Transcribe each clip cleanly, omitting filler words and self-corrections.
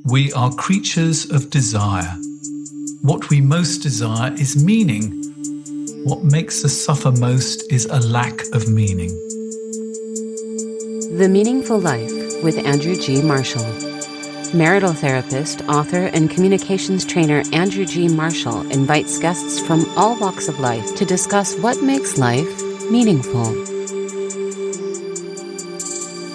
We are creatures of desire. What we most desire is meaning. What makes us suffer most is a lack of meaning. The Meaningful Life with Andrew G. Marshall. Marital therapist, author, and communications trainer Andrew G. Marshall invites guests from all walks of life to discuss what makes life meaningful.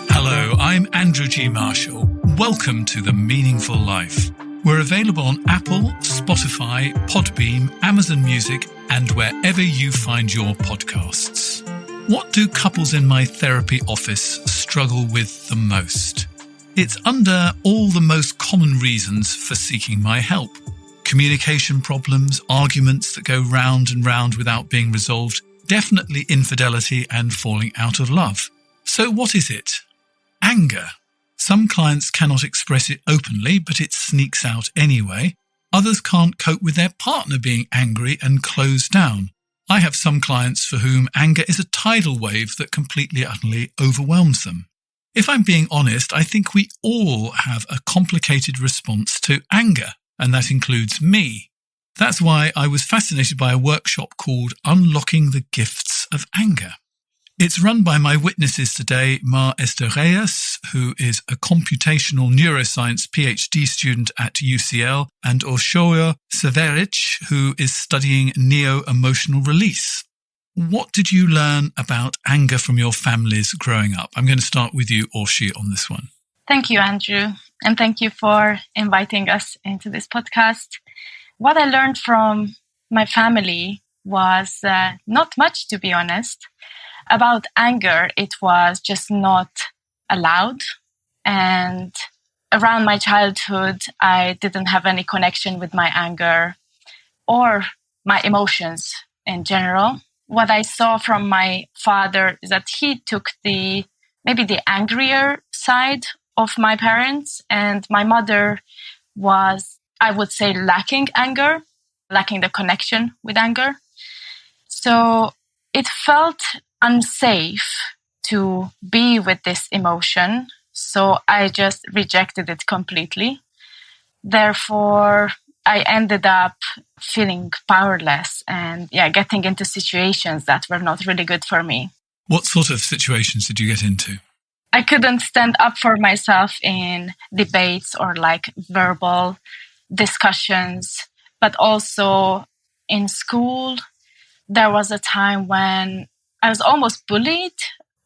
Hello, I'm Andrew G. Marshall. Welcome to The Meaningful Life. We're available on Apple, Spotify, Podbean, Amazon Music, and wherever you find your podcasts. What do couples in my therapy office struggle with the most? It's under all the most common reasons for seeking my help. Communication problems, arguments that go round and round without being resolved, definitely infidelity and falling out of love. So what is it? Anger. Some clients cannot express it openly, but it sneaks out anyway. Others can't cope with their partner being angry and close down. I have some clients for whom anger is a tidal wave that completely, utterly overwhelms them. If I'm being honest, I think we all have a complicated response to anger, and that includes me. That's why I was fascinated by a workshop called Unlocking the Gifts of Anger. It's run by my witnesses today, Estarellas, who is a computational neuroscience PhD student at UCL, and Orsolya Szeverics, who is studying neo-emotional release. What did you learn about anger from your families growing up? I'm going to start with you, Orshi, on this one. Thank you, Andrew, and thank you for inviting us into this podcast. What I learned from my family was not much, to be honest. About anger, it was just not allowed. And around my childhood, I didn't have any connection with my anger or my emotions in general. What I saw from my father is that he took maybe the angrier side of my parents, and my mother was, I would say, lacking anger, lacking the connection with anger. So it felt unsafe to be with this emotion, so I just rejected it completely. Therefore, I ended up feeling powerless and getting into situations that were not really good for me. What sort of situations did you get into? I couldn't stand up for myself in debates or like verbal discussions, but also in school. There was a time when I was almost bullied,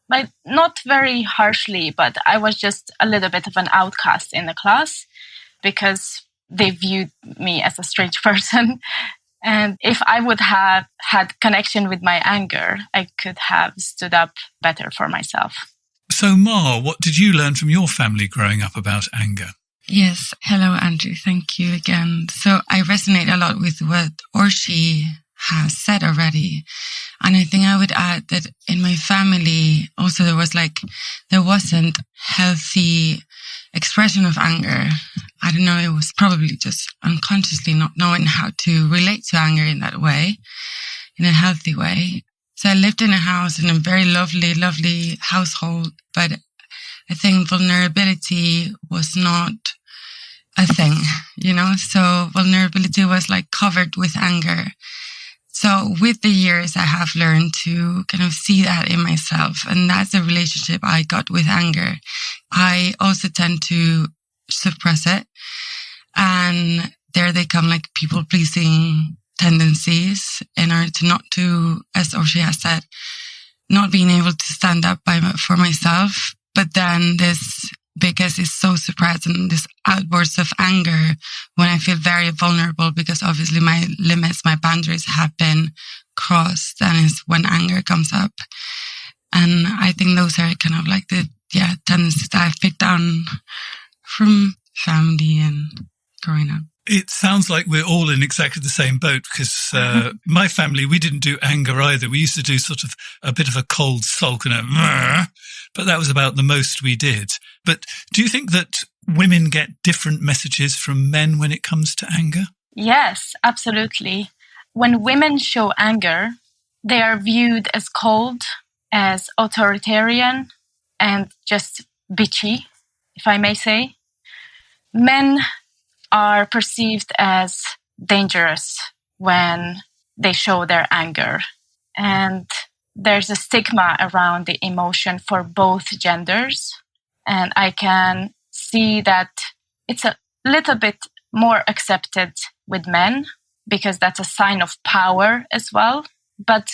but not very harshly, but I was just a little bit of an outcast in the class because they viewed me as a strange person. And if I would have had connection with my anger, I could have stood up better for myself. So, Ma, what did you learn from your family growing up about anger? Yes. Hello, Andrew. Thank you again. So I resonate a lot with what Orshi has said already. And I think I would add that in my family, also there wasn't healthy expression of anger. I don't know, it was probably just unconsciously not knowing how to relate to anger in that way, in a healthy way. So I lived in a house, in a very lovely, lovely household, but I think vulnerability was not a thing, so vulnerability was like covered with anger. So with the years, I have learned to kind of see that in myself. And that's the relationship I got with anger. I also tend to suppress it. And there they come like people-pleasing tendencies in order to not to, as Orshi has said, not being able to stand up for myself. But then this, because it's so suppressed, and this outburst of anger when I feel very vulnerable, because obviously my limits, my boundaries have been crossed, and it's when anger comes up. And I think those are kind of like the tendencies that I've picked on from family and growing up. It sounds like we're all in exactly the same boat because my family, we didn't do anger either. We used to do sort of a bit of a cold sulk and but that was about the most we did. But do you think that women get different messages from men when it comes to anger? Yes, absolutely. When women show anger, they are viewed as cold, as authoritarian, and just bitchy, if I may say. men are perceived as dangerous when they show their anger. And there's a stigma around the emotion for both genders. And I can see that it's a little bit more accepted with men because that's a sign of power as well. But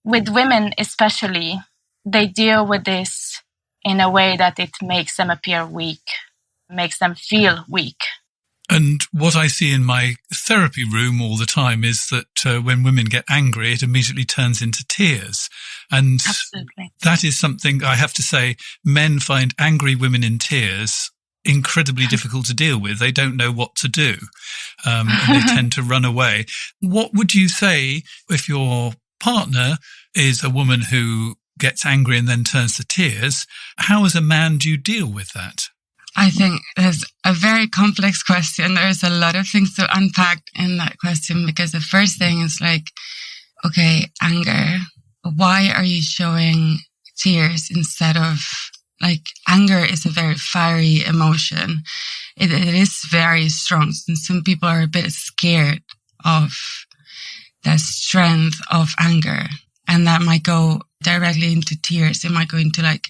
with women especially, they deal with this in a way that it makes them appear weak, makes them feel weak. And what I see in my therapy room all the time is that when women get angry, it immediately turns into tears. And Absolutely. That is something I have to say, men find angry women in tears incredibly difficult to deal with. They don't know what to do, and they tend to run away. What would you say if your partner is a woman who gets angry and then turns to tears? How as a man do you deal with that? I think there's a very complex question. There's a lot of things to unpack in that question, because the first thing is like, okay, anger. Why are you showing tears instead of, like, anger is a very fiery emotion. It is very strong. And some people are a bit scared of the strength of anger. And that might go directly into tears. It might go into like,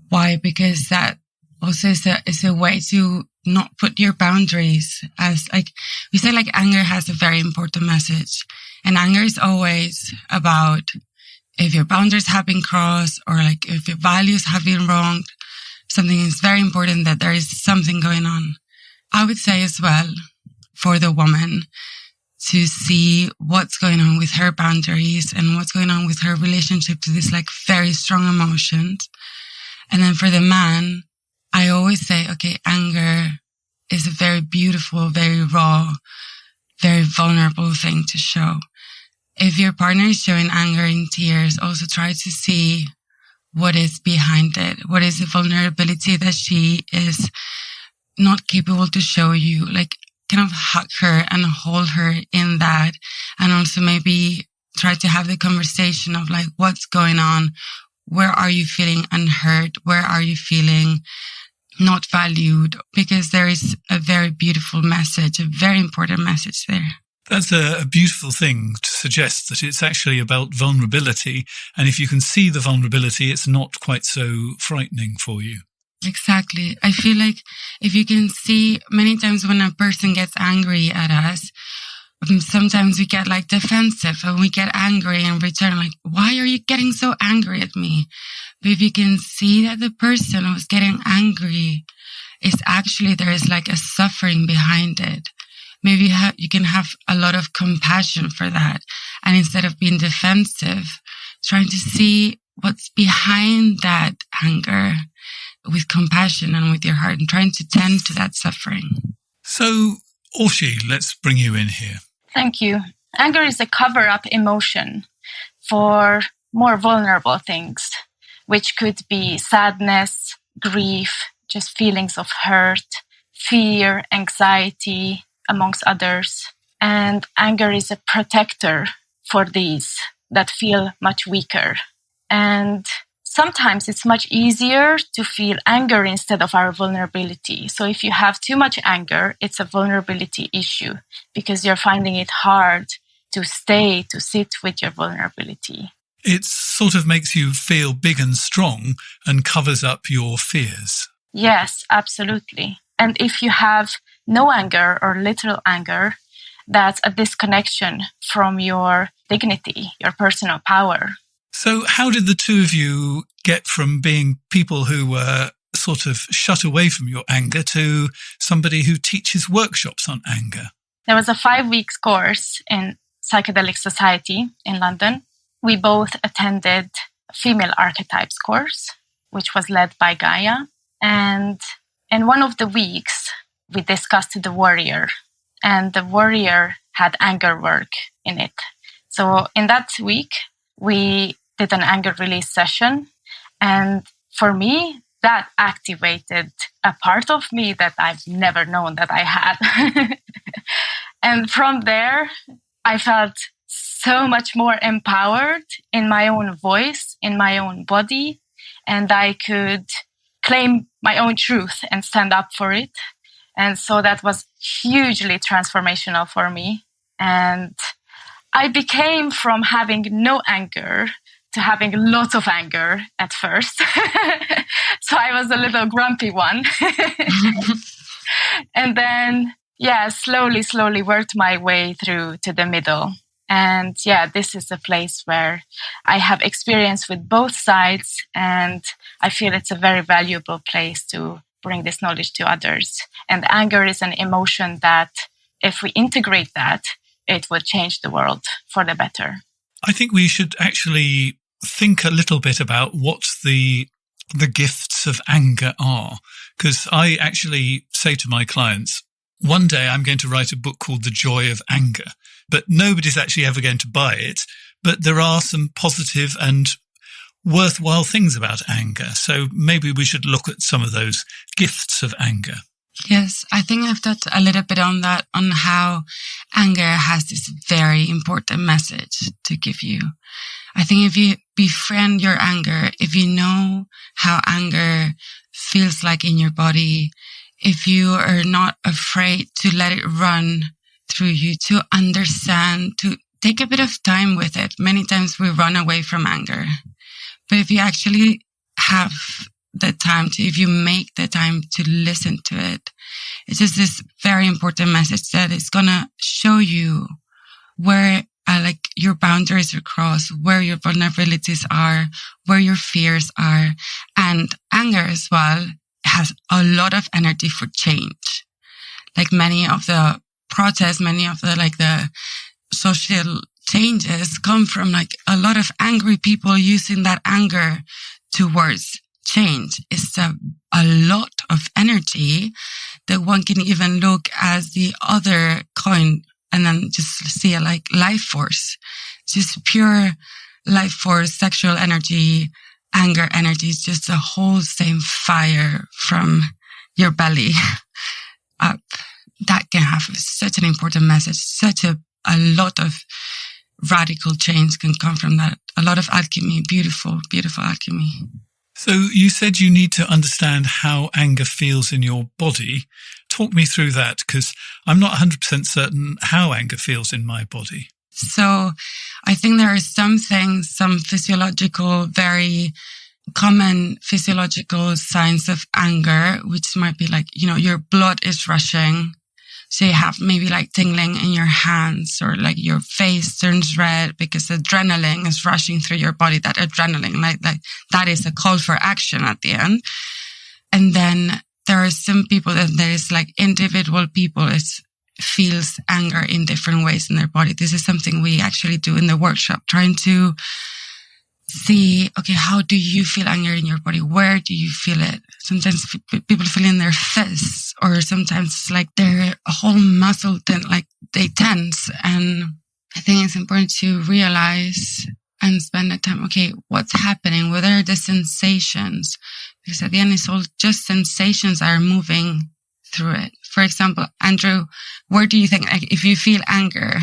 why? Because that also is a way to not put your boundaries as, like, we say, like, anger has a very important message. And anger is always about if your boundaries have been crossed or like if your values have been wronged, something is very important that there is something going on. I would say as well for the woman to see what's going on with her boundaries and what's going on with her relationship to these like very strong emotions. And then for the man, I always say, okay, anger is a very beautiful, very raw, very vulnerable thing to show. If your partner is showing anger in tears, also try to see what is behind it. What is the vulnerability that she is not capable to show you? Like, kind of hug her and hold her in that. And also maybe try to have the conversation of like, what's going on? Where are you feeling unheard? Where are you feeling not valued? Because there is a very beautiful message, a very important message there. That's a beautiful thing to suggest that it's actually about vulnerability. And if you can see the vulnerability, it's not quite so frightening for you. Exactly. I feel like if you can see many times when a person gets angry at us, sometimes we get like defensive and we get angry in return, like, why are you getting so angry at me? But if you can see that the person who's getting angry is actually, there is like a suffering behind it. Maybe you can have a lot of compassion for that. And instead of being defensive, trying to see what's behind that anger with compassion and with your heart and trying to tend to that suffering. So, Orsi, let's bring you in here. Thank you. Anger is a cover-up emotion for more vulnerable things, which could be sadness, grief, just feelings of hurt, fear, anxiety, amongst others. And anger is a protector for these that feel much weaker. And sometimes it's much easier to feel anger instead of our vulnerability. So if you have too much anger, it's a vulnerability issue because you're finding it hard to sit with your vulnerability. It sort of makes you feel big and strong and covers up your fears. Yes, absolutely. And if you have no anger or little anger, that's a disconnection from your dignity, your personal power. So how did the two of you get from being people who were sort of shut away from your anger to somebody who teaches workshops on anger? There was a 5-week course in Psychedelic Society in London. We both attended a female archetypes course, which was led by Gaia. And in one of the weeks, we discussed the warrior, and the warrior had anger work in it. So in that week, we did an anger release session. And for me, that activated a part of me that I've never known that I had. And from there, I felt so much more empowered in my own voice, in my own body, and I could claim my own truth and stand up for it. And so that was hugely transformational for me. And I became from having no anger to having lots of anger at first. So I was a little grumpy one. And then, slowly worked my way through to the middle. And this is a place where I have experience with both sides. And I feel it's a very valuable place to bring this knowledge to others. And anger is an emotion that if we integrate that, it will change the world for the better. I think we should actually think a little bit about what the gifts of anger are. Because I actually say to my clients, one day I'm going to write a book called The Joy of Anger, but nobody's actually ever going to buy it. But there are some positive and worthwhile things about anger. So maybe we should look at some of those gifts of anger. Yes, I think I've thought a little bit on that, on how anger has this very important message to give you. I think if you befriend your anger, if you know how anger feels like in your body, if you are not afraid to let it run through you, to understand, to take a bit of time with it. Many times we run away from anger. But if you actually have the time to, if you make the time to listen to it, it's just this very important message that it's going to show you where your boundaries are crossed, where your vulnerabilities are, where your fears are. And anger as well has a lot of energy for change. Like many of the protests, many of the social changes come from a lot of angry people using that anger towards change. It's a lot of energy that one can even look as the other coin and then just see it like life force, just pure life force, sexual energy, anger energy. It's just a whole same fire from your belly up. That can have such an important message. Such a lot of radical change can come from that. A lot of alchemy, beautiful, beautiful alchemy. So you said you need to understand how anger feels in your body. Talk me through that, because I'm not 100% certain how anger feels in my body. So I think there are some things, some physiological, very common physiological signs of anger, which might be your blood is rushing. So you have maybe tingling in your hands, or your face turns red because adrenaline is rushing through your body. That adrenaline, that is a call for action at the end. And then there are some people that there is individual people feels anger in different ways in their body. This is something we actually do in the workshop, trying to see, okay, how do you feel anger in your body? Where do you feel it? Sometimes people feel in their fists, or sometimes their whole muscle, they tense. And I think it's important to realize and spend the time, okay, what's happening? What are the sensations? Because at the end, it's all just sensations that are moving through it. For example, Andrew, where do you think, if you feel anger,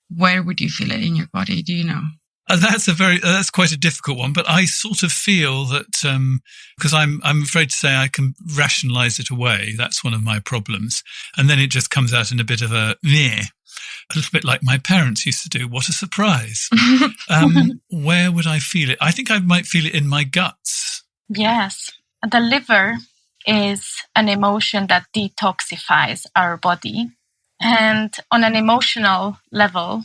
where would you feel it in your body? Do you know? That's quite a difficult one, but I sort of feel that, because I'm afraid to say I can rationalize it away. That's one of my problems. And then it just comes out in a bit of a little bit like my parents used to do. What a surprise. Where would I feel it? I think I might feel it in my guts. Yes. The liver is an emotion that detoxifies our body. And on an emotional level,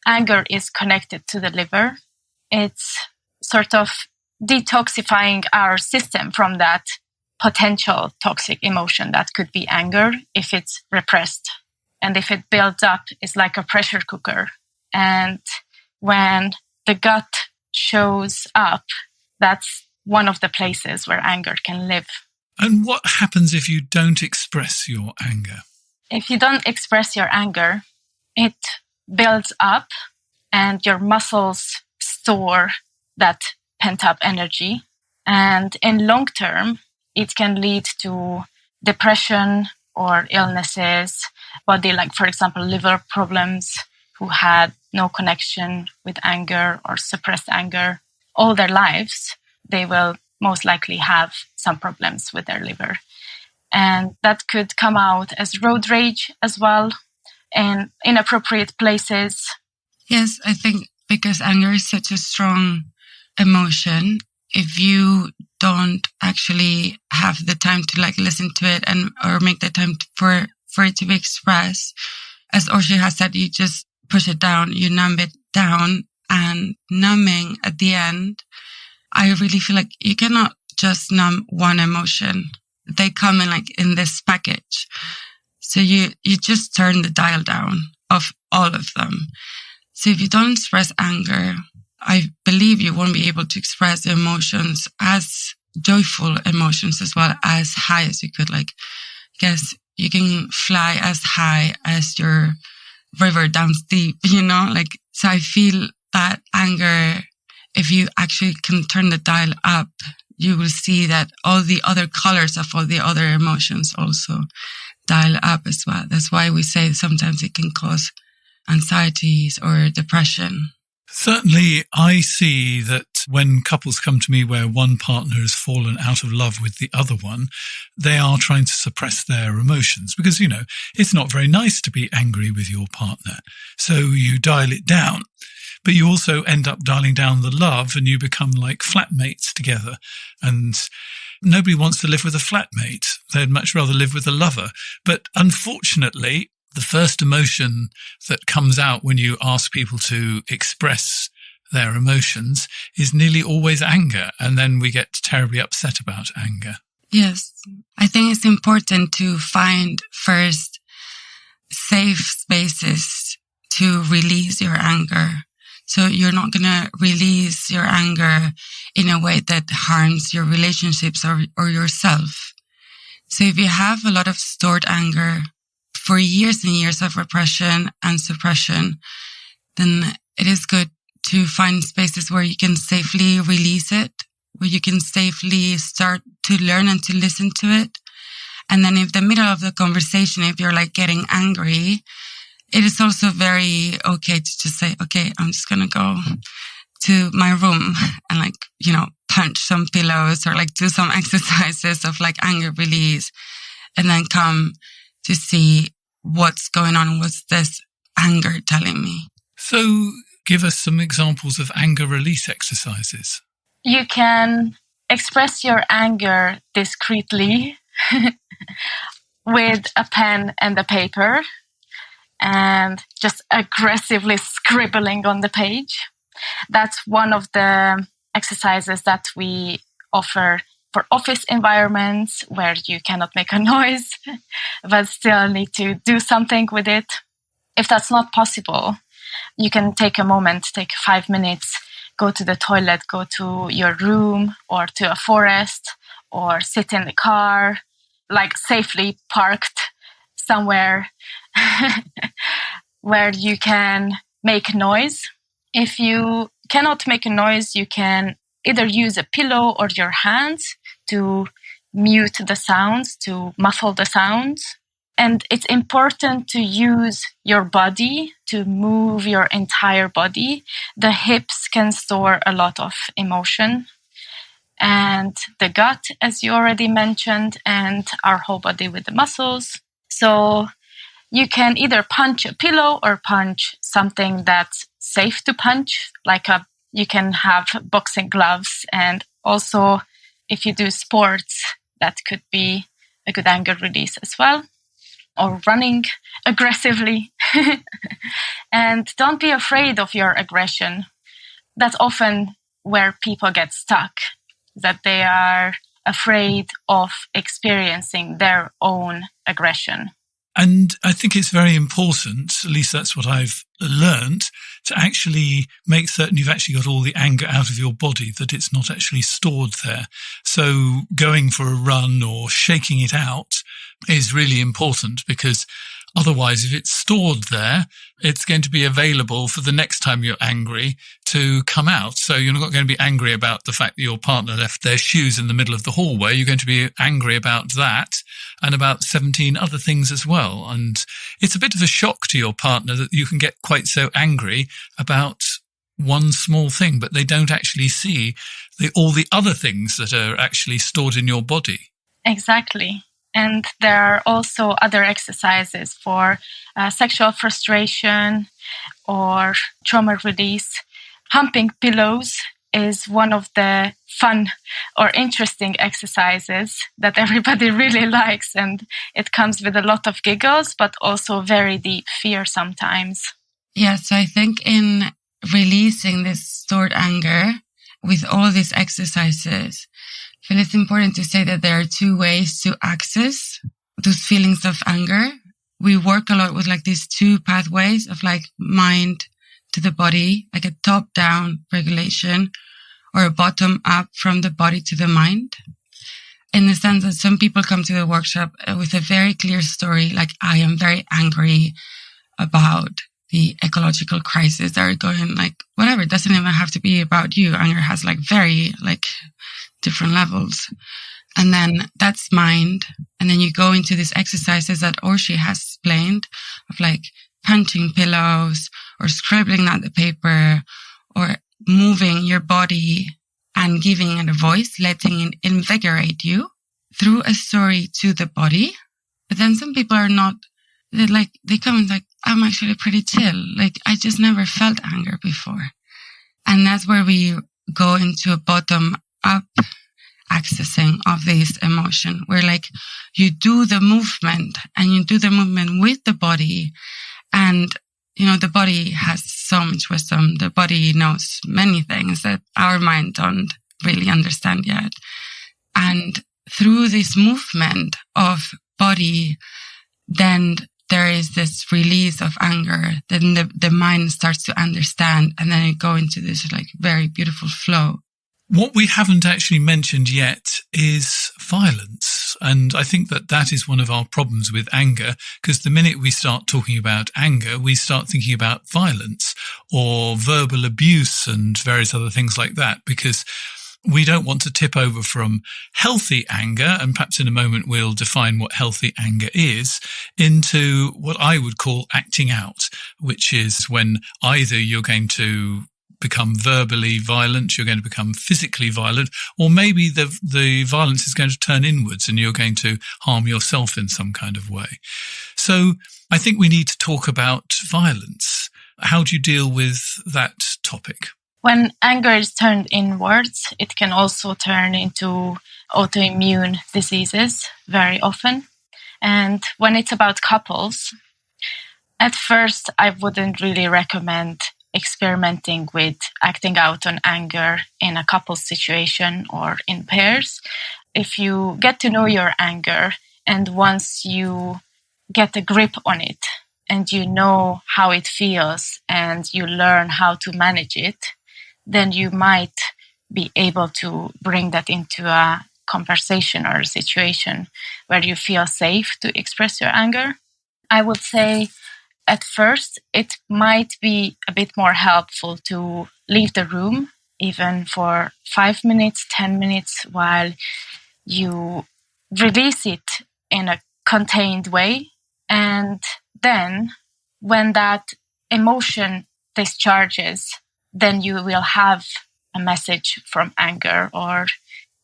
anger is connected to the liver. It's sort of detoxifying our system from that potential toxic emotion that could be anger if it's repressed. And if it builds up, it's like a pressure cooker. And when the gut shows up, that's one of the places where anger can live. And what happens if you don't express your anger? If you don't express your anger, it builds up and your muscles store that pent-up energy. And in long term, it can lead to depression or illnesses, body, for example, liver problems, who had no connection with anger or suppressed anger all their lives. They will most likely have some problems with their liver. And that could come out as road rage as well, in inappropriate places. Yes, I think because anger is such a strong emotion, if you don't actually have the time to listen to it or make the time for it to be expressed, as Orsi has said, you just push it down, you numb it down, and numbing at the end, I really feel like you cannot just numb one emotion. They come in this package. So you just turn the dial down of all of them. So if you don't express anger, I believe you won't be able to express emotions as joyful emotions as well, as high as you could. Guess you can fly as high as your river down steep, so I feel that anger, if you actually can turn the dial up, you will see that all the other colors of all the other emotions also dial up as well. That's why we say sometimes it can cause anxieties or depression. Certainly, I see that when couples come to me where one partner has fallen out of love with the other one, they are trying to suppress their emotions because, it's not very nice to be angry with your partner. So you dial it down, but you also end up dialing down the love and you become like flatmates together. And nobody wants to live with a flatmate. They'd much rather live with a lover. But unfortunately, the first emotion that comes out when you ask people to express their emotions is nearly always anger. And then we get terribly upset about anger. Yes. I think it's important to find first safe spaces to release your anger. So you're not going to release your anger in a way that harms your relationships or yourself. So if you have a lot of stored anger for years and years of repression and suppression, then it is good to find spaces where you can safely release it, where you can safely start to learn and to listen to it. And then in the middle of the conversation, if you're getting angry, it is also very okay to just say, okay, I'm just going to go to my room and punch some pillows or do some exercises of anger release, and then come to see what's going on. What's this anger telling me? So give us some examples of anger release exercises. You can express your anger discreetly with a pen and a paper and just aggressively scribbling on the page. That's one of the exercises that we offer for office environments where you cannot make a noise, but still need to do something with it. If that's not possible, you can take a moment, take 5 minutes, go to the toilet, go to your room or to a forest, or sit in the car, safely parked somewhere where you can make noise. If you cannot make a noise, you can either use a pillow or your hands to mute the sounds, to muffle the sounds. And it's important to use your body, to move your entire body. The hips can store a lot of emotion, and the gut, as you already mentioned, and our whole body with the muscles. So you can either punch a pillow or punch something that's safe to punch, you can have boxing gloves. And also, if you do sports, that could be a good anger release as well, or running aggressively. And don't be afraid of your aggression. That's often where people get stuck, that they are afraid of experiencing their own aggression. And I think it's very important, at least that's what I've learned, to actually make certain you've actually got all the anger out of your body, that it's not actually stored there. So going for a run or shaking it out is really important, because otherwise, if it's stored there, it's going to be available for the next time you're angry to come out. So you're not going to be angry about the fact that your partner left their shoes in the middle of the hallway. You're going to be angry about that and about 17 other things as well. And it's a bit of a shock to your partner that you can get quite so angry about one small thing, but they don't actually see all the other things that are actually stored in your body. Exactly. And there are also other exercises for sexual frustration or trauma release. Humping pillows is one of the fun or interesting exercises that everybody really likes. And it comes with a lot of giggles, but also very deep fear sometimes. Yes, so I think in releasing this stored anger with all these exercises, I feel it's important to say that there are two ways to access those feelings of anger. We work a lot with like these two pathways of like mind to the body, like a top-down regulation or a bottom-up from the body to the mind. In the sense that some people come to the workshop with a very clear story, like I am very angry about the ecological crisis that are going, like whatever. It doesn't even have to be about you. Anger has like very like different levels. And then that's mind. And then you go into these exercises that Orsi has explained of like punching pillows or scribbling out the paper or moving your body and giving it a voice, letting it invigorate you through a story to the body. But then some people are not, they come and like, I'm actually pretty chill. Like I just never felt anger before. And that's where we go into a bottom up accessing of this emotion, where like you do the movement and you do the movement with the body. And, you know, the body has so much wisdom. The body knows many things that our mind don't really understand yet. And through this movement of body, then there is this release of anger. Then the mind starts to understand, and then it go into this like very beautiful flow. What we haven't actually mentioned yet is violence. And I think that is one of our problems with anger, because the minute we start talking about anger, we start thinking about violence or verbal abuse and various other things like that, because we don't want to tip over from healthy anger, and perhaps in a moment we'll define what healthy anger is, into what I would call acting out, which is when either you're going to become verbally violent, you're going to become physically violent, or maybe the violence is going to turn inwards and you're going to harm yourself in some kind of way. So I think we need to talk about violence. How do you deal with that topic? When anger is turned inwards, it can also turn into autoimmune diseases very often. And when it's about couples, at first I wouldn't really recommend experimenting with acting out on anger in a couple situation or in pairs. If you get to know your anger, and once you get a grip on it and you know how it feels and you learn how to manage it, then you might be able to bring that into a conversation or a situation where you feel safe to express your anger. I would say at first, it might be a bit more helpful to leave the room, even for 5 minutes, 10 minutes, while you release it in a contained way. And then when that emotion discharges, then you will have a message from anger, or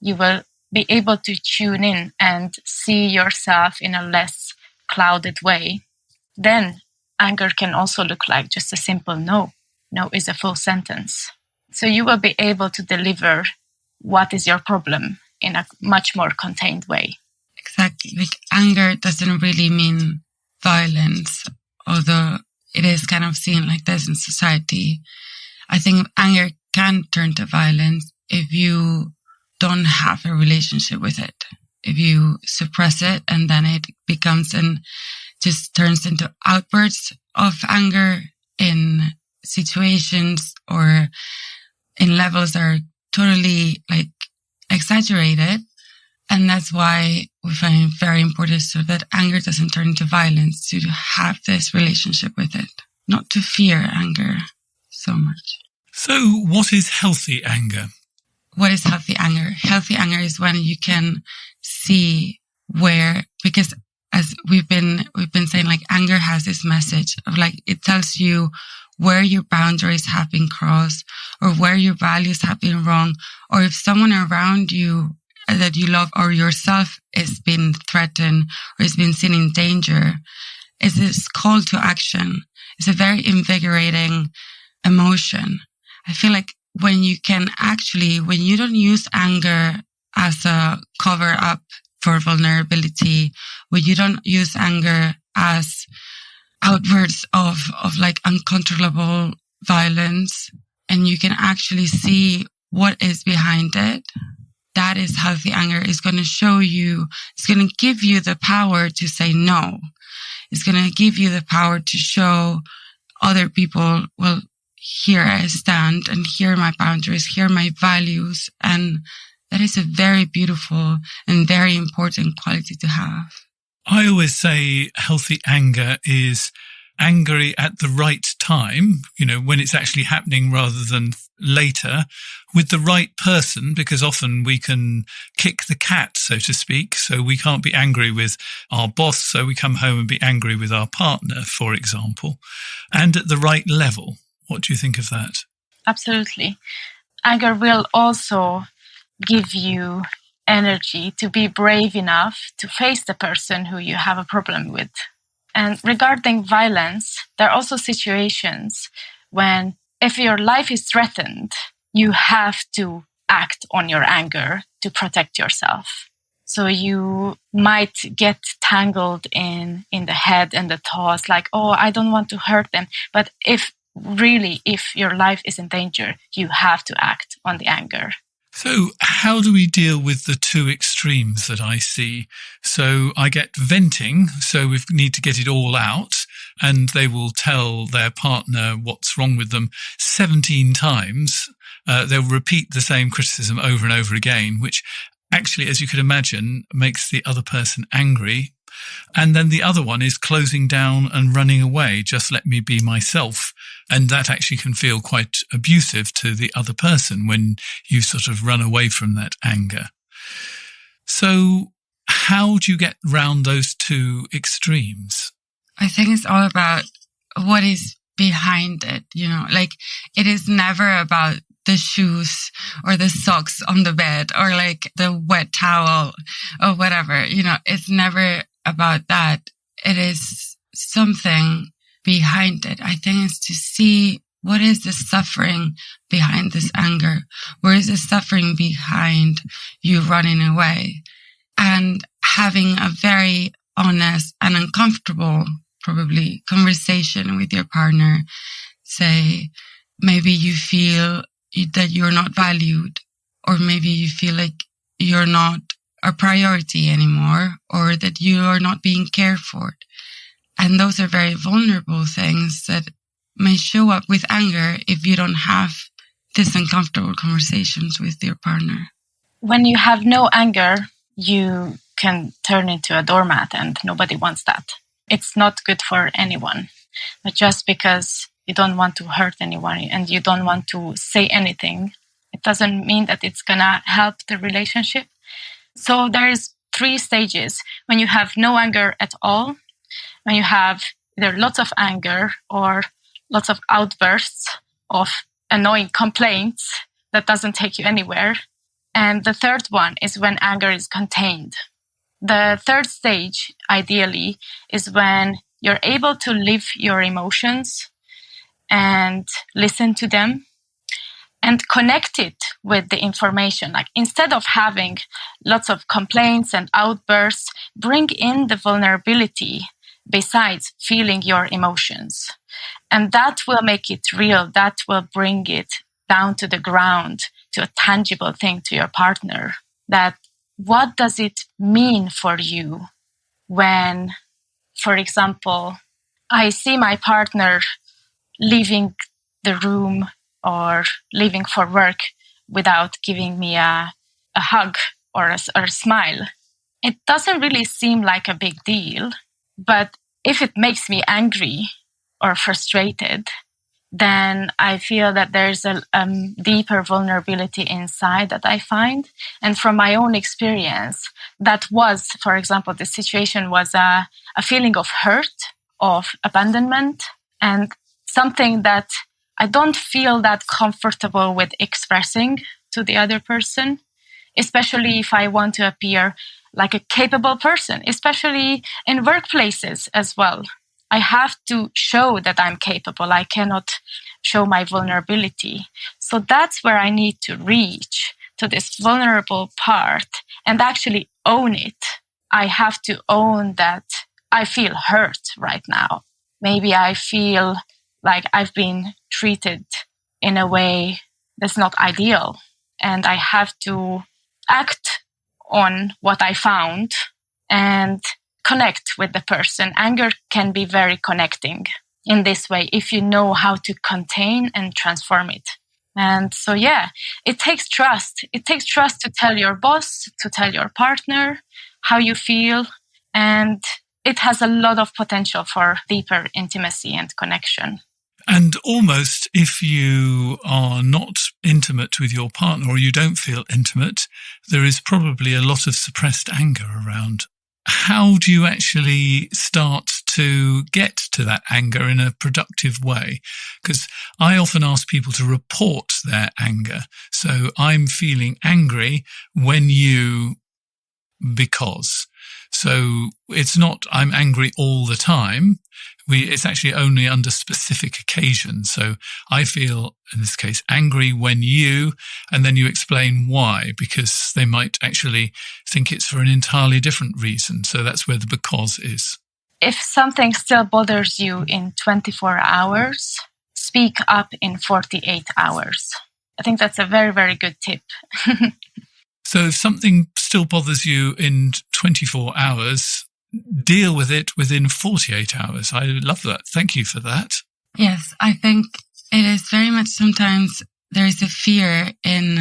you will be able to tune in and see yourself in a less clouded way. Then anger can also look like just a simple no. No is a full sentence. So you will be able to deliver what is your problem in a much more contained way. Exactly. Like anger doesn't really mean violence, although it is kind of seen like this in society. I think anger can turn to violence if you don't have a relationship with it. If you suppress it and then it becomes just turns into outbursts of anger in situations or in levels that are totally like exaggerated. And that's why we find it very important so that anger doesn't turn into violence, to have this relationship with it, not to fear anger so much. So what is healthy anger? What is healthy anger? Healthy anger is when you can see where, because as we've been saying, like anger has this message of like, it tells you where your boundaries have been crossed or where your values have been wrong, or if someone around you that you love or yourself is being threatened or is being seen in danger, is this call to action. It's a very invigorating emotion. I feel like when you don't use anger as a cover up for vulnerability, when you don't use anger as outbursts of like uncontrollable violence, and you can actually see what is behind it, that is how the anger is going to show you. It's going to give you the power to say no. It's going to give you the power to show other people, well, here I stand, and here are my boundaries, here are my values. And that is a very beautiful and very important quality to have. I always say healthy anger is angry at the right time, when it's actually happening rather than later, with the right person, because often we can kick the cat, so to speak. So we can't be angry with our boss, so we come home and be angry with our partner, for example, and at the right level. What do you think of that? Absolutely. Anger will also give you energy to be brave enough to face the person who you have a problem with. And regarding violence, there are also situations when if your life is threatened, you have to act on your anger to protect yourself. So you might get tangled in the head and the thoughts like, oh, I don't want to hurt them. But if your life is in danger, you have to act on the anger. So how do we deal with the two extremes that I see? So I get venting, so we need to get it all out, and they will tell their partner what's wrong with them 17 times. They'll repeat the same criticism over and over again, which actually, as you could imagine, makes the other person angry. And then the other one is closing down and running away. Just let me be myself. And that actually can feel quite abusive to the other person when you sort of run away from that anger. So how do you get round those two extremes? I think it's all about what is behind it. Like it is never about the shoes or the socks on the bed or like the wet towel or whatever. It's never about that. It is something behind it. I think it's to see what is the suffering behind this anger. Where is the suffering behind you running away? And having a very honest and uncomfortable, probably, conversation with your partner. Say, maybe you feel that you're not valued, or maybe you feel like you're not a priority anymore, or that you are not being cared for. And those are very vulnerable things that may show up with anger if you don't have these uncomfortable conversations with your partner. When you have no anger, you can turn into a doormat, and nobody wants that. It's not good for anyone. But just because you don't want to hurt anyone and you don't want to say anything, it doesn't mean that it's gonna help the relationship. So there's 3 stages. When you have no anger at all, when you have either lots of anger or lots of outbursts of annoying complaints that doesn't take you anywhere. And the 3rd one is when anger is contained. The 3rd stage, ideally, is when you're able to live your emotions and listen to them and connect it with the information. Like instead of having lots of complaints and outbursts, bring in the vulnerability besides feeling your emotions. And that will make it real. That will bring it down to the ground, to a tangible thing to your partner. That what does it mean for you when, for example, I see my partner leaving the room or leaving for work without giving me a hug or a smile. It doesn't really seem like a big deal, but if it makes me angry or frustrated, then I feel that there's a deeper vulnerability inside that I find. And from my own experience, that was, for example, the situation was a feeling of hurt, of abandonment, and something that I don't feel that comfortable with expressing to the other person, especially if I want to appear like a capable person, especially in workplaces as well. I have to show that I'm capable. I cannot show my vulnerability. So that's where I need to reach to this vulnerable part and actually own it. I have to own that I feel hurt right now. Maybe I feel like I've been treated in a way that's not ideal. And I have to act on what I found and connect with the person. Anger can be very connecting in this way if you know how to contain and transform it. And so, it takes trust. It takes trust to tell your boss, to tell your partner how you feel. And it has a lot of potential for deeper intimacy and connection. And almost if you are not intimate with your partner or you don't feel intimate, there is probably a lot of suppressed anger around. How do you actually start to get to that anger in a productive way? Because I often ask people to report their anger. So I'm feeling angry when you, because. So it's not I'm angry all the time. It's actually only under specific occasions. So I feel, in this case, angry when you, and then you explain why, because they might actually think it's for an entirely different reason. So that's where the because is. If something still bothers you in 24 hours, speak up in 48 hours. I think that's a very, very good tip. So if something still bothers you in 24 hours, deal with it within 48 hours. I love that. Thank you for that. Yes, I think it is very much sometimes there is a fear in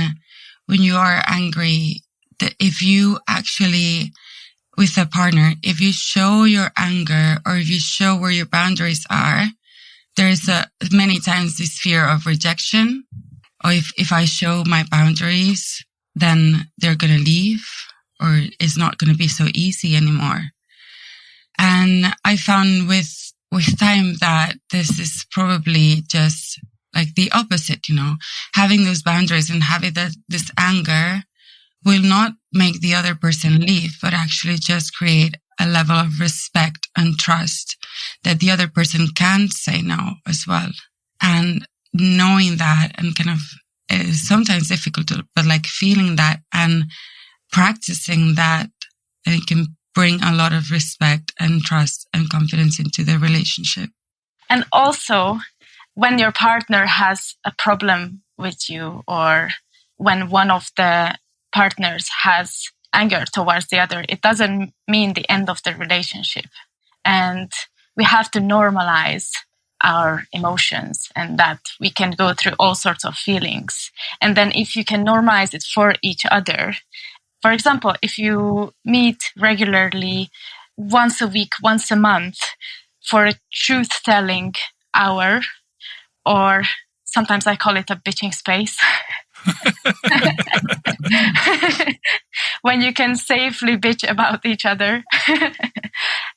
when you are angry that if you actually, with a partner, if you show your anger or if you show where your boundaries are, there is many times this fear of rejection. Or if I show my boundaries, then they're going to leave or it's not going to be so easy anymore. And I found with time that this is probably just like the opposite, having those boundaries and having this anger will not make the other person leave, but actually just create a level of respect and trust that the other person can say no as well. And knowing that and kind of it is sometimes difficult, but like feeling that and practicing that, it can bring a lot of respect and trust and confidence into the relationship. And also, when your partner has a problem with you or when one of the partners has anger towards the other, it doesn't mean the end of the relationship. And we have to normalize our emotions and that we can go through all sorts of feelings. And then if you can normalize it for each other, for example, if you meet regularly once a week, once a month for a truth-telling hour, or sometimes I call it a bitching space, when you can safely bitch about each other,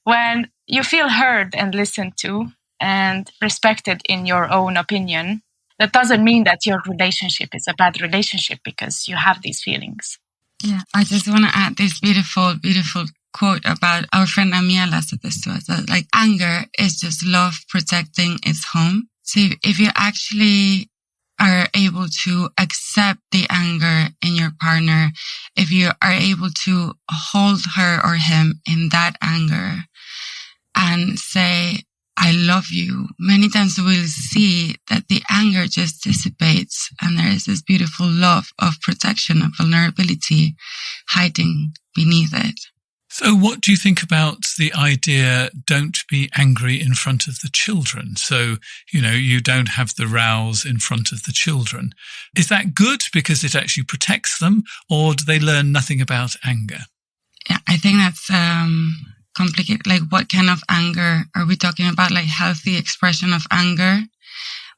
when you feel heard and listened to and respected in your own opinion, that doesn't mean that your relationship is a bad relationship because you have these feelings. Yeah, I just want to add this beautiful, beautiful quote about our friend Amiela said this to us, that like anger is just love protecting its home. So if you actually are able to accept the anger in your partner, if you are able to hold her or him in that anger and say, I love you, many times we'll see that the anger just dissipates and there is this beautiful love of protection and vulnerability hiding beneath it. So what do you think about the idea, don't be angry in front of the children? So, you don't have the rows in front of the children. Is that good because it actually protects them, or do they learn nothing about anger? Yeah, I think that's complicated. Like, what kind of anger are we talking about? Like healthy expression of anger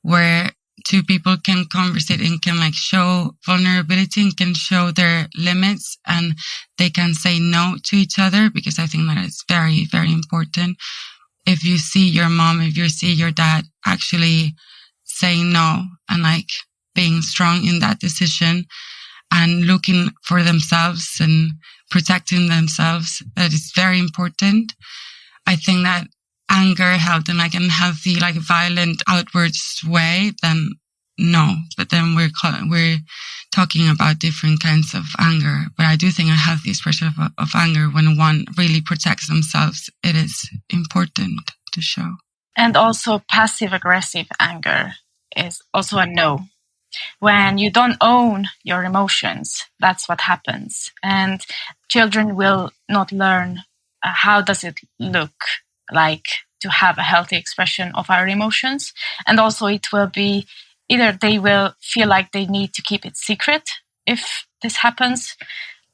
where two people can conversate and can like show vulnerability and can show their limits and they can say no to each other, because I think that is very, very important. If you see your mom, if you see your dad actually saying no and like being strong in that decision, and looking for themselves and protecting themselves. That is very important. I think that anger helped in like a healthy, like violent outwards way, then no. But then we're talking about different kinds of anger. But I do think a healthy expression of anger, when one really protects themselves, it is important to show. And also passive-aggressive anger is also a no. When you don't own your emotions, that's what happens. And children will not learn how does it look like to have a healthy expression of our emotions. And also it will be either they will feel like they need to keep it secret if this happens,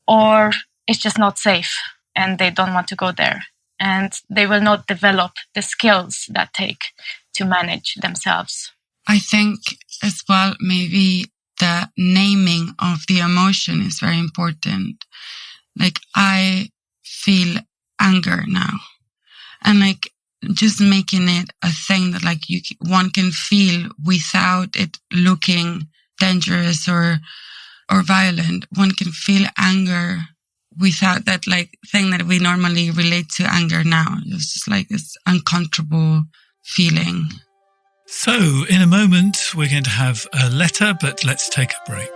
or it's just not safe and they don't want to go there. And they will not develop the skills that take to manage themselves. I think as well, maybe the naming of the emotion is very important. Like, I feel anger now. And like, just making it a thing that like one can feel without it looking dangerous or violent. One can feel anger without that like thing that we normally relate to anger now. It's just like this uncomfortable feeling. So in a moment, we're going to have a letter, but let's take a break.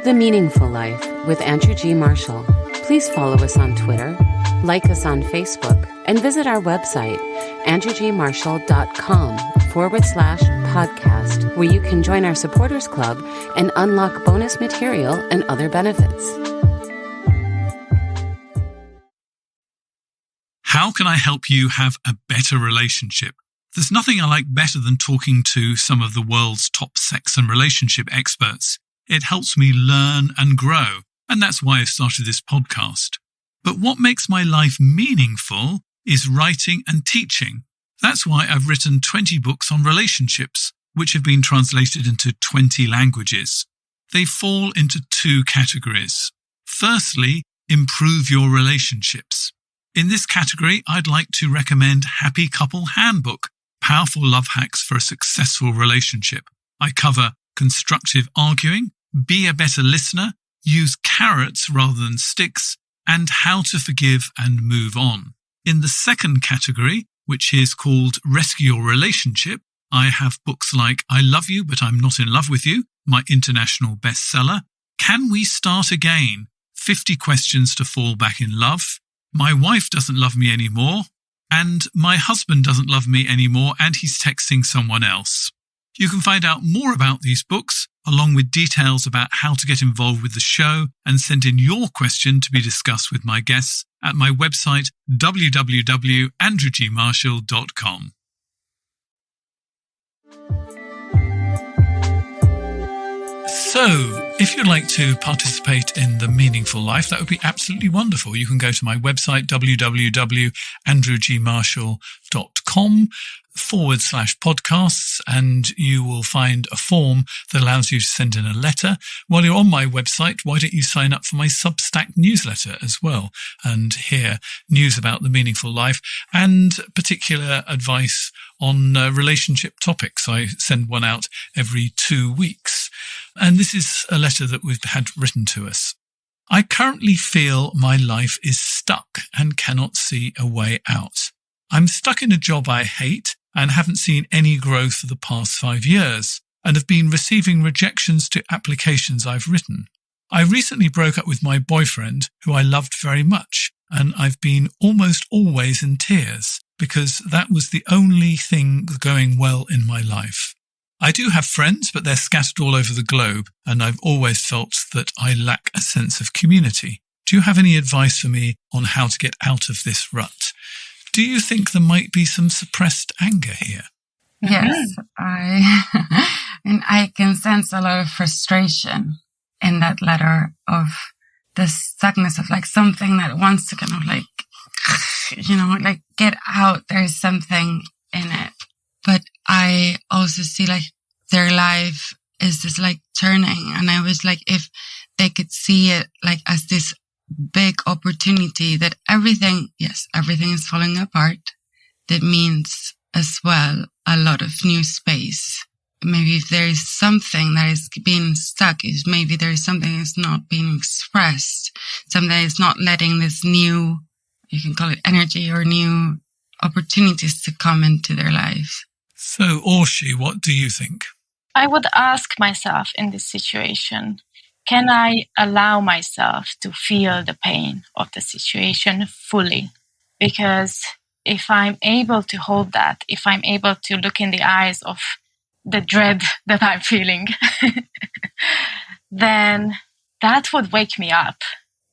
The Meaningful Life with Andrew G. Marshall. Please follow us on Twitter, like us on Facebook, and visit our website, andrewgmarshall.com/podcast, where you can join our supporters club and unlock bonus material and other benefits. How can I help you have a better relationship? There's nothing I like better than talking to some of the world's top sex and relationship experts. It helps me learn and grow, and that's why I've started this podcast. But what makes my life meaningful is writing and teaching. That's why I've written 20 books on relationships, which have been translated into 20 languages. They fall into two categories. Firstly, improve your relationships. In this category, I'd like to recommend Happy Couple Handbook, Powerful Love Hacks for a Successful Relationship. I cover constructive arguing, be a better listener, use carrots rather than sticks, and how to forgive and move on. In the second category, which is called Rescue Your Relationship, I have books like I Love You But I'm Not in Love with You, my international bestseller, Can We Start Again? 50 Questions to Fall Back in Love, My Wife Doesn't Love Me Anymore, and My Husband Doesn't Love Me Anymore and He's Texting Someone Else. You can find out more about these books, along with details about how to get involved with the show and send in your question to be discussed with my guests at my website, www.andrewgmarshall.com. So, if you'd like to participate in The Meaningful Life, that would be absolutely wonderful. You can go to my website, www.andrewgmarshall.com/podcasts, and you will find a form that allows you to send in a letter. While you're on my website, why don't you sign up for my Substack newsletter as well and hear news about The Meaningful Life and particular advice on relationship topics. I send one out every 2 weeks. And this is a letter that we've had written to us. I currently feel my life is stuck and cannot see a way out. I'm stuck in a job I hate and haven't seen any growth for the past 5 years and have been receiving rejections to applications I've written. I recently broke up with my boyfriend, who I loved very much, and I've been almost always in tears because that was the only thing going well in my life. I do have friends, but they're scattered all over the globe, and I've always felt that I lack a sense of community. Do you have any advice for me on how to get out of this rut? Do you think there might be some suppressed anger here? Yes, I can sense a lot of frustration in that letter of the stuckness of like something that wants to kind of like, like get out. There's something in it. But I also see like their life is just like turning. And I was like, if they could see it like as this big opportunity that everything is falling apart. That means as well a lot of new space maybe if there is something that is being stuck, is maybe there is something that's not being expressed, something that is not letting this new, you can call it energy or new opportunities to come into their life. So, Orsi, what do you think? I would ask myself in this situation, can I allow myself to feel the pain of the situation fully? Because if I'm able to hold that, if I'm able to look in the eyes of the dread that I'm feeling, then that would wake me up.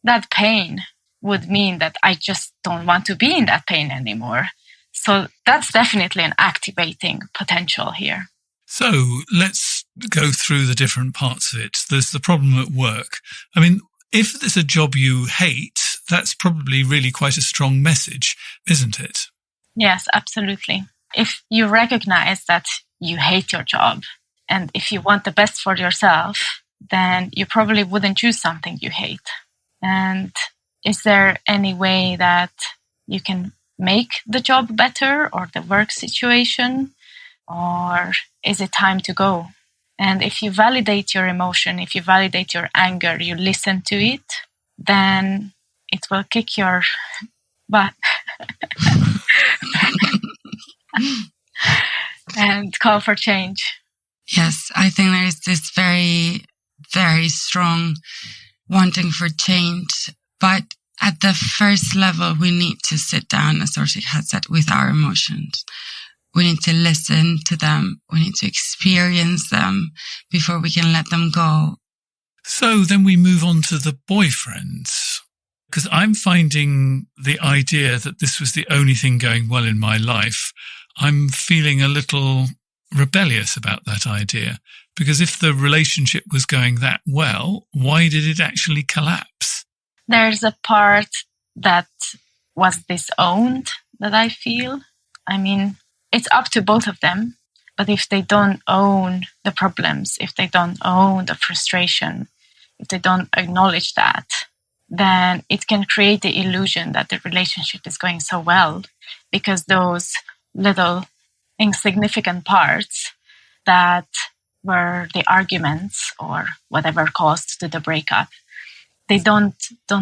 That pain would mean that I just don't want to be in that pain anymore. So that's definitely an activating potential here. So let's go through the different parts of it. There's the problem at work. I mean, if there's a job you hate, that's probably really quite a strong message, isn't it? Yes, absolutely. If you recognize that you hate your job, and if you want the best for yourself, then you probably wouldn't choose something you hate. And is there any way that you can make the job better or the work situation? Or is it time to go? And if you validate your emotion, if you validate your anger, you listen to it, then it will kick your butt and call for change. Yes, I think there is this very, very strong wanting for change. But at the first level, we need to sit down, as Orsi has said, with our emotions. We need to listen to them. We need to experience them before we can let them go. So then we move on to the boyfriends. Because I'm finding the idea that this was the only thing going well in my life, I'm feeling a little rebellious about that idea. Because if the relationship was going that well, why did it actually collapse? There's a part that was disowned that I feel. I mean, it's up to both of them. But if they don't own the problems, if they don't own the frustration, if they don't acknowledge that, then it can create the illusion that the relationship is going so well, because those little insignificant parts that were the arguments or whatever caused to the breakup, they don't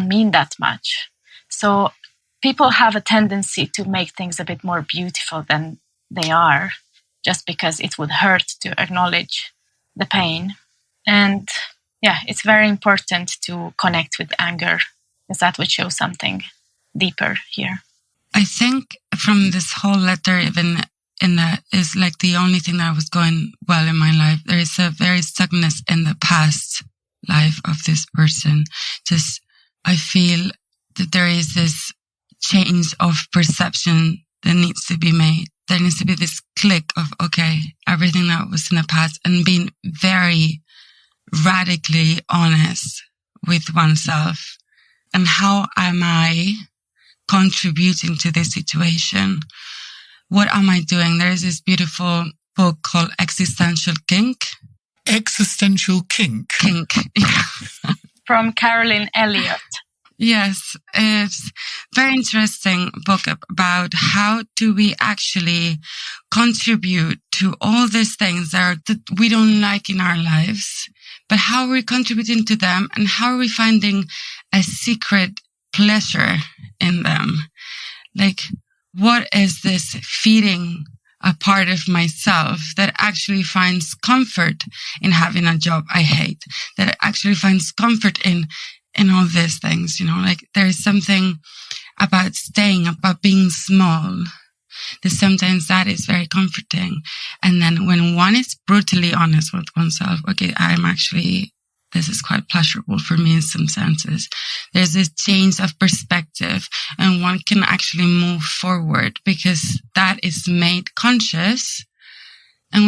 mean that much. So people have a tendency to make things a bit more beautiful than they are, just because it would hurt to acknowledge the pain. And yeah, it's very important to connect with anger, because that would show something deeper here. I think from this whole letter, even in that is like the only thing that was going well in my life. There is a very stuckness in the past life of this person. Just, I feel that there is this change of perception that needs to be made. There needs to be this click of, okay, everything that was in the past, and being very radically honest with oneself. And how am I contributing to this situation? What am I doing? There is this beautiful book called Existential Kink. Existential Kink? Kink, yeah. From Caroline Elliott. Yes, it's a very interesting book about how do we actually contribute to all these things that we don't like in our lives, but how are we contributing to them, and how are we finding a secret pleasure in them? Like, what is this feeding a part of myself that actually finds comfort in having a job I hate, that actually finds comfort in all these things, you know, like there is something about staying, about being small, that sometimes that is very comforting. And then when one is brutally honest with oneself, okay, this is quite pleasurable for me in some senses. There's this change of perspective, and one can actually move forward because that is made conscious. And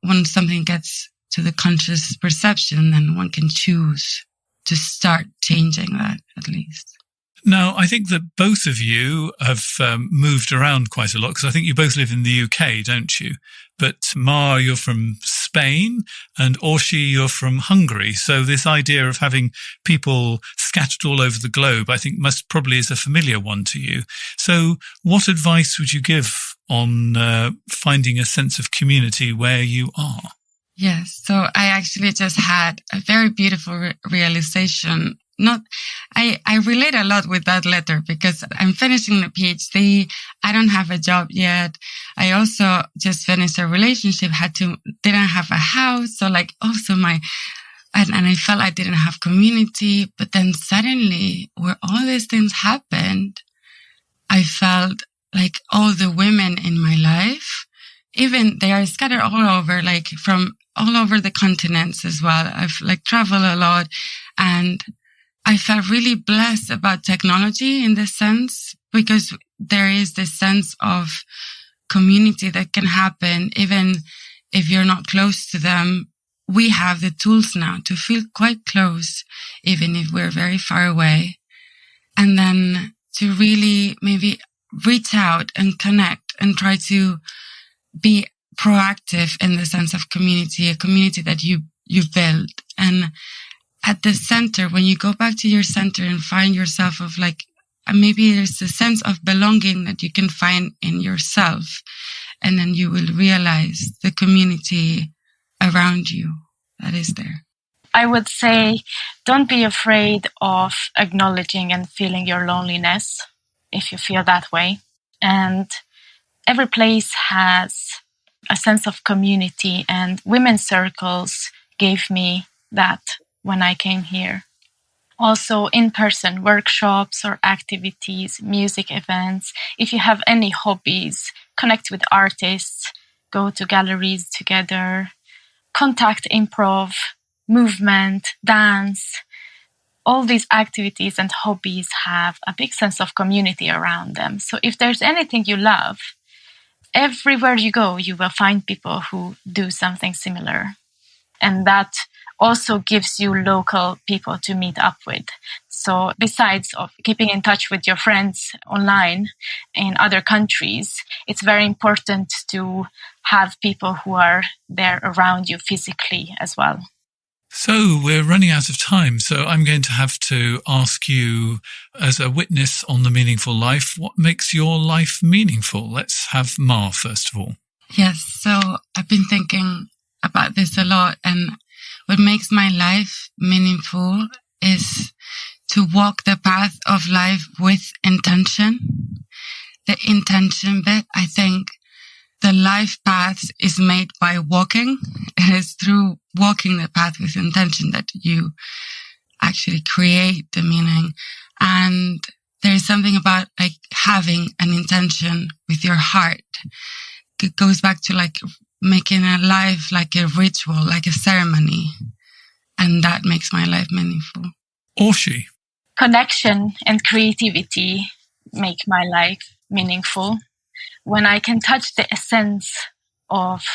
when something gets to the conscious perception, then one can choose to start changing that at least. Now, I think that both of you have moved around quite a lot, because I think you both live in the UK, don't you? But Mar, you're from Spain, and Orsi, you're from Hungary. So this idea of having people scattered all over the globe, I think probably is a familiar one to you. So what advice would you give on finding a sense of community where you are? Yes. So I actually just had a very beautiful realization. I relate a lot with that letter because I'm finishing the PhD. I don't have a job yet. I also just finished a relationship, didn't have a house. So like also and I felt I didn't have community. But then suddenly where all these things happened, I felt like all the women in my life, even they are scattered all over, like from all over the continents as well. I've like traveled a lot, and I felt really blessed about technology in this sense, because there is this sense of community that can happen even if you're not close to them. We have the tools now to feel quite close, even if we're very far away. And then to really maybe reach out and connect and try to be proactive in the sense of community, a community that you build. And at the center, when you go back to your center and find yourself of like, maybe there's a sense of belonging that you can find in yourself. And then you will realize the community around you that is there. I would say, don't be afraid of acknowledging and feeling your loneliness if you feel that way. And every place has a sense of community, and women's circles gave me that when I came here. Also, in-person workshops or activities, music events. If you have any hobbies, connect with artists, go to galleries together, contact improv, movement, dance. All these activities and hobbies have a big sense of community around them. So if there's anything you love, everywhere you go, you will find people who do something similar. And that also gives you local people to meet up with. So besides of keeping in touch with your friends online in other countries, it's very important to have people who are there around you physically as well. So we're running out of time. So I'm going to have to ask you, as a witness on The Meaningful Life, what makes your life meaningful? Let's have Ma first of all. Yes. So I've been thinking about this a lot, and what makes my life meaningful is to walk the path of life with intention. The intention bit, I think the life path is made by walking. It is through walking the path with intention that you actually create the meaning. And there's something about like having an intention with your heart. It goes back to like making a life like a ritual, like a ceremony. And that makes my life meaningful. Orsi. Connection and creativity make my life meaningful. When I can touch the essence of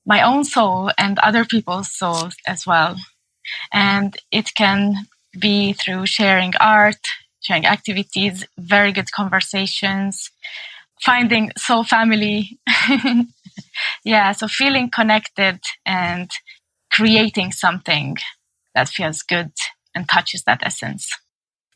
my own soul and other people's souls as well. And it can be through sharing art, sharing activities, very good conversations, finding soul family. Yeah, so feeling connected and creating something that feels good and touches that essence.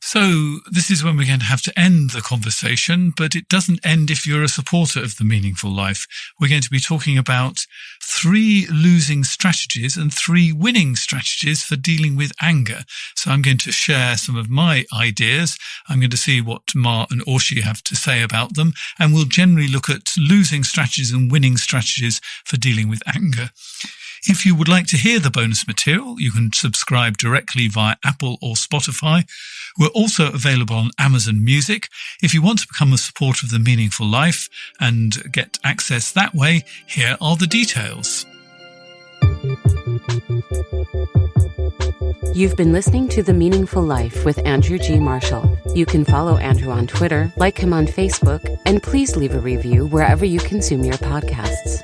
So this is when we're going to have to end the conversation, but it doesn't end if you're a supporter of The Meaningful Life. We're going to be talking about 3 losing strategies and 3 winning strategies for dealing with anger. So I'm going to share some of my ideas. I'm going to see what Ma and Orsi have to say about them, and we'll generally look at losing strategies and winning strategies for dealing with anger. If you would like to hear the bonus material, you can subscribe directly via Apple or Spotify. We're also available on Amazon Music. If you want to become a supporter of The Meaningful Life and get access that way, here are the details. You've been listening to The Meaningful Life with Andrew G. Marshall. You can follow Andrew on Twitter, like him on Facebook, and please leave a review wherever you consume your podcasts.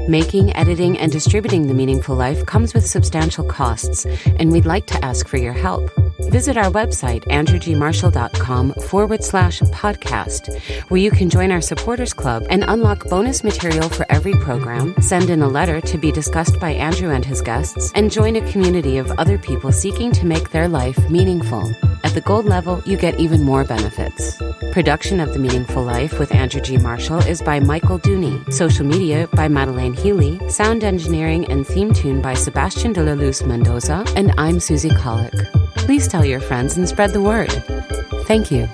Making, editing, and distributing The Meaningful Life comes with substantial costs, and we'd like to ask for your help. Visit our website, andrewgmarshall.com/podcast, where you can join our supporters club and unlock bonus material for every program, send in a letter to be discussed by Andrew and his guests, and join a community of other people seeking to make their life meaningful. At the the gold level, you get even more benefits. Production of The Meaningful Life with Andrew G. Marshall is by Michael Dooney. Social media by Madeleine Healy. Sound engineering and theme tune by Sebastian de la Luz Mendoza. And I'm Susie Colick. Please tell your friends and spread the word. Thank you.